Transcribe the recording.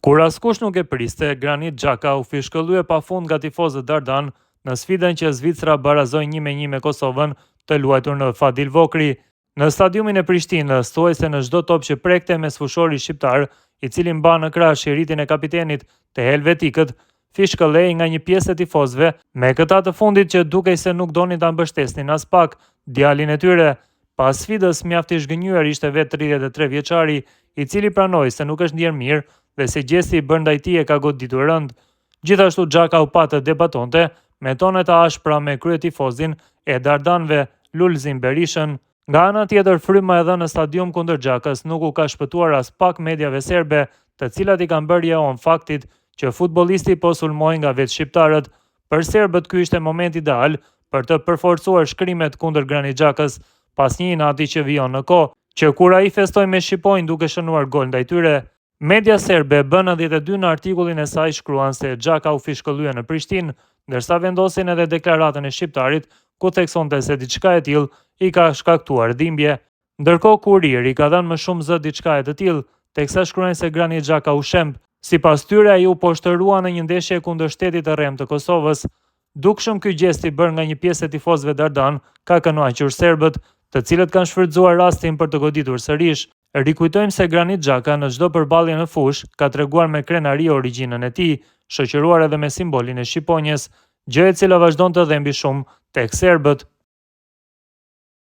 Kur askush nuk e priste, Granit Xhaka u fishkëllye pafund nga tifozët Dardan në sfidën që Zvicra barazoi 1-1 me Kosovën, të luajtur në Fadil Vokri. Në stadiumin e Prishtinës, thuajse në çdo top që prekte mes fushori shqiptar, i cili mba në krah shiritin e kapitenit të helvetikët, fishkëllej nga një pjesë e tifozëve, me këta të fundit që dukej se nuk donin ta mbështesnin as pak djalin e tyre. Pas sfidës mjaft i zhgënjur ishte vetë 33 vjeçari, i cili pranoi se nuk është ndier mirë dhe se gjesti i bërë ndaj tij e ka goditur rënd. Gjithashtu Xhaka u pa të debatonte me tone të ashpra me kryetifozin e Dardanëve, Lulzim Berishën. Nga ana tjetër, fryma e dhënë në stadium kundër Xhakës nuk u ka shpëtuar as pak mediave serbe, të cilat i kanë bërë jeon faktit që futbollisti po sulmoi nga vetë shqiptarët. Për serbët ky ishte momenti ideal për të përforcuar shkrimet kundër Granit Xhakës, pas një inati që vijon në kohë, që kur ai festoi me shqipojnë duke shënuar gol ndaj tyre. Media serbe B92 në artikullin e saj shkruan se Xhaka u fishkëllye në Prishtinë, ndërsa vendosin edhe deklaratën e shqiptarit ku theksonte se diçka e tillë i ka shkaktuar dhimbje. Ndërkohë Kuriri ka dhënë më shumë zë diçka e të tillë, teksa shkruajnë se Granit Xhaka u shemb. Sipas tyre ai u poshtërua në një ndeshje kundër Shtetit të Rrem të Kosovës. Dukshëm ky gjest i bërë nga një pjesë e tifozëve Dardan ka kënaqur serbët, të cilët kanë shfrytzuar rastin për të goditur sërish. Rikujtojmë se Granit Xhaka në çdo përballje në fushë ka treguar me krenari origjinën e tij, shoqëruar edhe me simbolin e shqiponjës, gjë e cila vazhdon të dhembi shumë tek serbët.